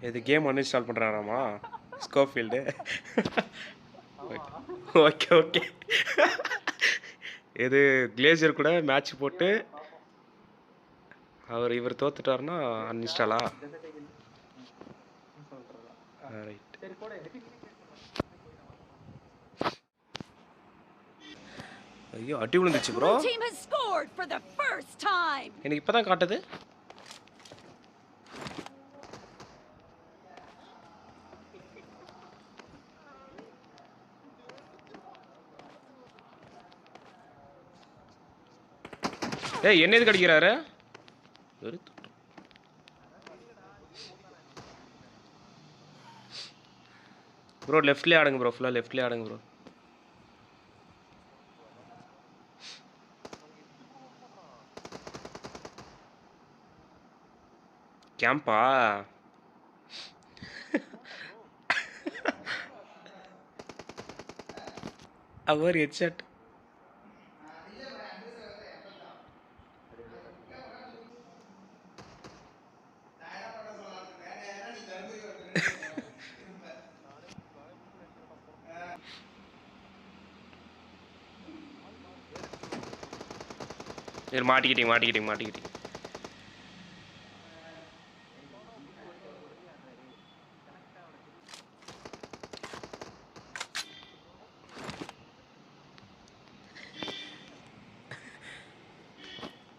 இது game uninstall பண்ணுறாராமா Scofield. Okay okay. இது கிளேசியர் கூட மேட்ச் போட்டு இவர் தோத்துட்டாருன்னா அன்இன்ஸ்டாலா? ரைட். ஐயோ அடி விழுந்துச்சு ப்ரோ. எனக்கு இப்போ தான் காட்டுது. ஏய் என்ன எதுக்கு அடிக்கிறாரு? ப்ரோ லெஃப்ட்லேயே ஆடுங்க ப்ரோ, ஃபுல்லாக லெஃப்ட்லேயே ஆடுங்க ப்ரோ. கேம்பா? அவர் ஹெட்செட். மாட்டிக்கிட்டீங்க மாட்டிக்கிட்டீங்க மாட்டிக்கிட்டீங்க.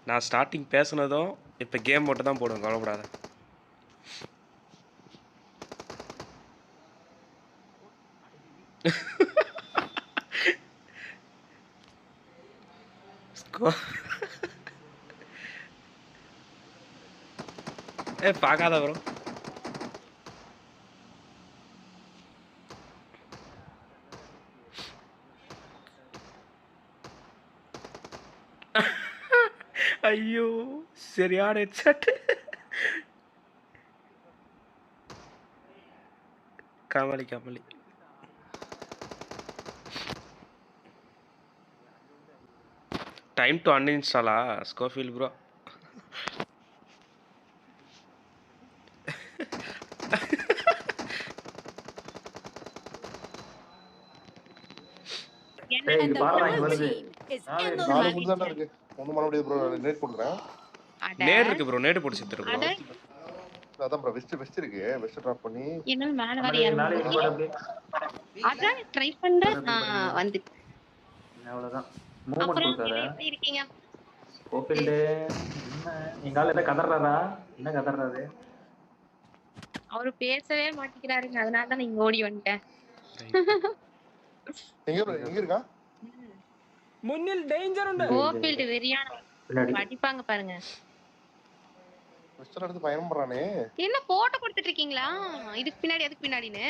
நான் ஸ்டார்டிங் பேசுனதும் இப்போ கேம் மட்டும் தான் போடுவேன், கவலைப்படாத. பார்க்காத ப்ரோ. ஐயோ சரியான headset. Kamali Kamali. Time to அன்இன்ஸ்டாலா ஸ்கோஃபீல்ட் ப்ரோ? நேர் இருக்கு ப்ரோ, நேடு போட்டு செத்துரு ப்ரோ. அதான் ப்ரோ வெஸ்ட் இருக்கு, வெஸ்ட் டிராப் பண்ணி என்ன மேல வர யாரும் அதான் ட்ரை பண்றேன் வந்து அவ்வளவுதான். மூவ்மென்ட் கொடுக்காத. எப்படி இருக்கீங்க? ஸ்கோஃபீல்ட் என்ன எங்கால என்ன கதறாரா? என்ன கதறாரு? அவரு பேசவே மாட்டேங்கிறாருங்க, அதனால தான் நீங்க ஓடி வந்துட்டேன். எங்க இருக்கா? முன்னில் டேஞ்சர் உண்டு. ஸ்கோஃபீல்ட் வெறியான அடிப்பாங்க பாருங்க. வெஸ்டர் எடுத்து பயணம் பண்றானே. என்ன போட்டோ கொடுத்துட்டு இருக்கீங்களா? இதுக்கு பின்னாடி அதுக்கு பின்னாடின்னு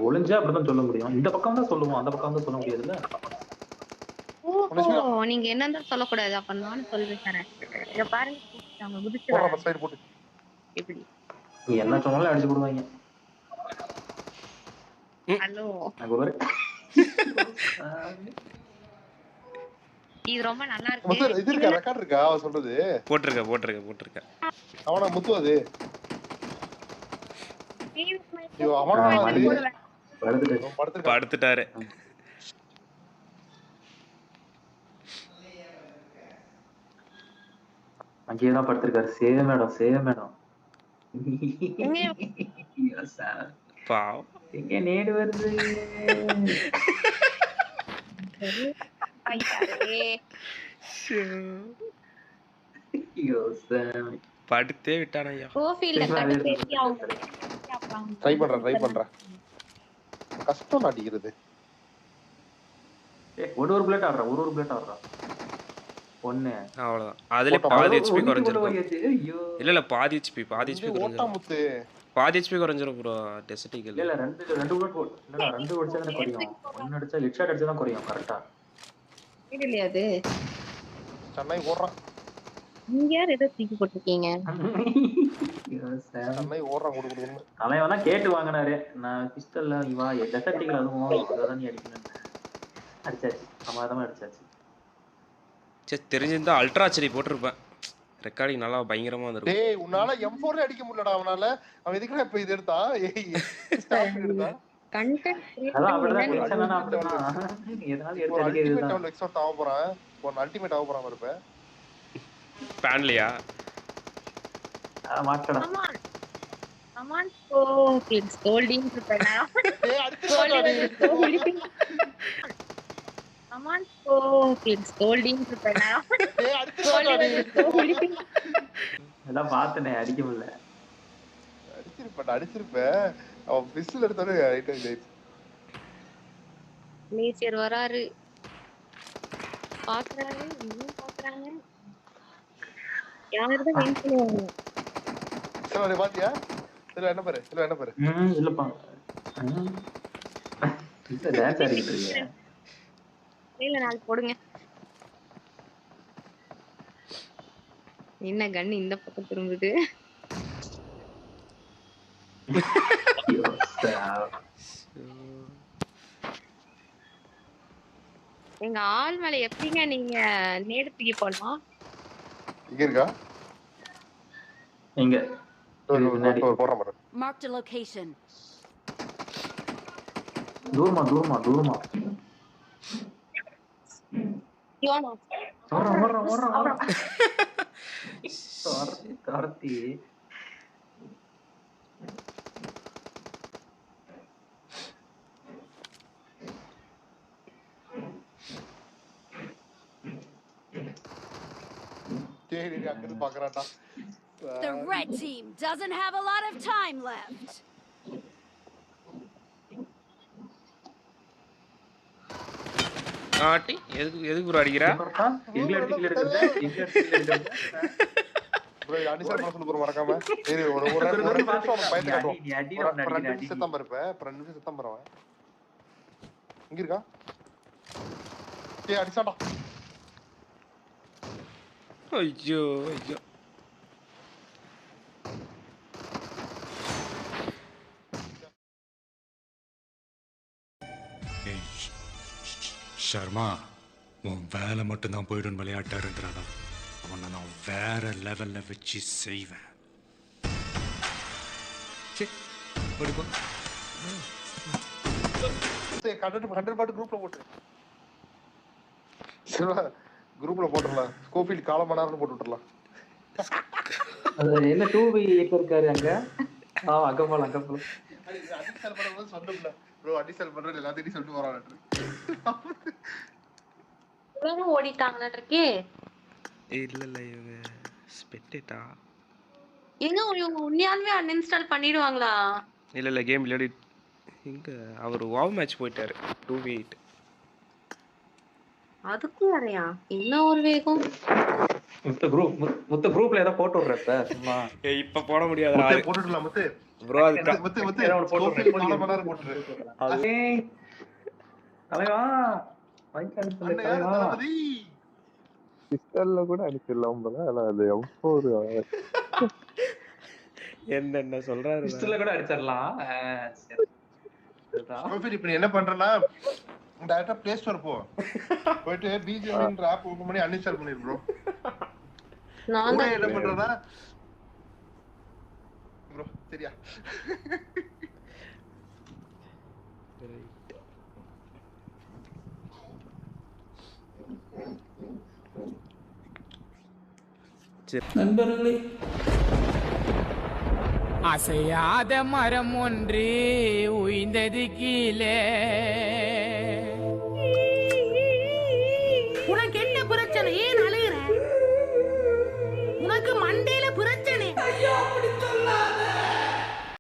ஒளிஞ்சா அப்படிதான் சொல்ல முடியும். இந்த பக்கம் தான் சொல்லுவோம், அந்த பக்கம் தான் சொல்ல முடியாதுல்ல. ஓ நீங்க என்னன்னு சொல்லக்கூடாது, அப்ப நானும் சொல்றேன். இங்க பாருங்க அவங்க குதிச்சு எப்படி நீ என்ன சொன்னாலும் அடிச்சு போடுவாங்க. ஹலோ அங்க பாரு. இது ரொம்ப நல்லா இருக்கு. இது இருக்கா, ரெக்கார்ட் இருக்கா அவ சொல்றது? போட்டுருக்க. அவனா முத்து அது. ஐயோ அவனா படுத்துட்டாரு. அங்கேயேதான் படுத்திருக்காரு. சேவ் மேடம் பாவம். எங்க நேடு வருது. படுத்தே விட்டான ஐயா. ட்ரை பண்றேன். கஷ்டம் அடிக்கிறது. ஒரு பிளேட் ஆடுறா. ஒண்ணு அவ்வளவுதான். அதுல பாதி HP குறைஞ்சிரும். இல்ல பாதி HP குறைஞ்சிரும். பாதி HP குறைஞ்சிரும் ப்ரோ டெஸ்டிகல். இல்ல ரெண்டு புல்லட் இல்ல ரெண்டு அடிச்சா தான் குறையும். ஒன்னு அடிச்சா ஹெட் ஷாட் அடிச்சா தான் குறையும். கரெக்ட்டா இல்லையா அது? சென்னை ஓடுறான். நீங்க யார் ஏதோ தூக்கி போட்டுருக்கீங்க? சென்னை ஓடுறான் குடுகுடுன்னு. தலைவனா கேட்டு வாங்குனாரு. நான் பிஸ்டல்ல நீ வா டெஸ்டிகல் அதுவும் அததான் நீ அடிக்கணும். அடிச்சாச்சு. சமாதானமா அடிச்சாச்சு. சே தெரிஞ்சிருந்தா அல்ட்ரா செரி போட்டுருப்பேன். ரெக்கார்டிங் நல்லா பயங்கரமா வந்திருக்கும். டேய் உன்னால M4 அடிக்க முடியலடா அவனால. அவன் எதுக்குடா இப்ப இது எடுத்தா? ஸ்டாப் எடுத்தா. கண்டென்ட் அதான் அப்படிதான் கிரியேட் டென்ஷனான அப்படிதான். ஏதாவது எடுத்து ஒரு அல்டிமேட் அடிக்கிறதுதான். லெவல் எக்ஸ்பர்ட் ஆக போறான். ஒரு அல்டிமேட் ஆக போறான் இருப்ப. ஃபேன்லியா? மாட்டடா. Come on, go. It's scolding prepare now. டேய் அடிச்சுடா டேய். Come on, go. It's scolding prepare now. டேய் அடிச்சுடா டேய். எல்லாம் பார்த்தனே அடிக்க முடியல. அடிச்சிருப்ப. அவன் பிஸ்டல் எடுத்தானே ரைட் ஆயிடுச்சு. நேச்சர் வராரு. பாக்குறாரு, இன்னும் பாக்குறாங்க. யாரது வெயிட் பண்ணுவாங்க. சரி பாத்தியா? இதுல என்ன பாரு? இல்லப்பா. இந்த டான்ஸ் ஆடிட்டு இருக்கீங்க. இல்ல நாள் போடுங்க. என்ன கன் இந்த பக்கம் திரும்புது? எங்க ஆள் மேல எப்படிங்க நீங்க நேரத்துக்கு போலாம்? இங்க இருக்கா? இங்க போற மாதிரி. Marked a location. தூரமா. யோனா. ஓடுறா. கார்த்தி. சரி அங்க இருந்து பாக்குறான்டா. The red team doesn't have a lot of time left. ஆட்டி எதுக்கு ப்ரோ அடிக்கிறா? எங்க எடுத்துக்கிட்டு ப்ரோ அனிசர் பண்ண சொல்லு ப்ரோ மறக்காம. சரி ஒரு நிமிஷம் பயந்து காட்டுவோம். நீ அடி ரெண்டு நிமிஷம் செத்தாம இருப்ப. அப்புறம் 2 நிமிஷம் செத்தாம இருவன். இங்க இருக்கா? ஏய் அடிச்சாடா. ஐயோ. ஷர்மா உன் வேலை மட்டும்தான் போயிடும் விளையாட்டா இருக்கிறாடா. அவனை நான் வேற லெவல்ல வச்சு செய்வேன். குரூப்ல போட்டு குரூப்ல போட்டுடலாம். ஸ்கோஃபீல்ட் காலமனார்னு போட்டு விட்டுறலாம். அது என்ன 2v இருக்காரு அங்க. அங்க போலாம். அடிசல் பண்ணும்போது சொன்னோம்ல ப்ரோ அடிசல் பண்றது எல்லாத்தையும் சொல்லிட்டு வரானு. இவங்க ஓடிட்டாங்கன்னு இருக்கே. இல்ல இவங்க ஸ்பெக்டேட்டா. இவங்க உண்மையாலுமே அன்இன்ஸ்டால் பண்ணிடுவாங்களா? இல்ல கேம் விளையாடி இங்க அவர் வாவ் மேட்ச் போயிட்டாரு 2v8. அதுக்கும் வரையா? என்ன ஒரு வேகம். முத்த குரூப்ல ஏதோ போட்டு விடுறப்ப சும்மா. இப்ப போட முடியாதுடா. போட்டுடலாம் முத்து. ப்ரோ அது ஸ்கோஃபீல்ட் காலமனார் போட்டுரு. தலைவா வைக்காது தலைவா. பிஸ்டல்ல கூட அடிச்சிடலாம் போல. அது M4 என்ன சொல்றாரு? பிஸ்டல்ல கூட அடிச்சிரலாம். சரி. ஸ்கோஃபீல்ட் இப்ப என்ன பண்றேன்னா டைரக்டா ப்ளே ஸ்டோர் போயிட்டு BGMன்ற ஆப் ஓபன் பண்ணி அன்இன்ஸ்டால் பண்ணிரு ப்ரோ. நான் கூட என்ன பண்றேன்னா ப்ரோ சரியா? நண்பர்களே, அசையாத மரம் ஒன்று உய்ந்தது கீழே.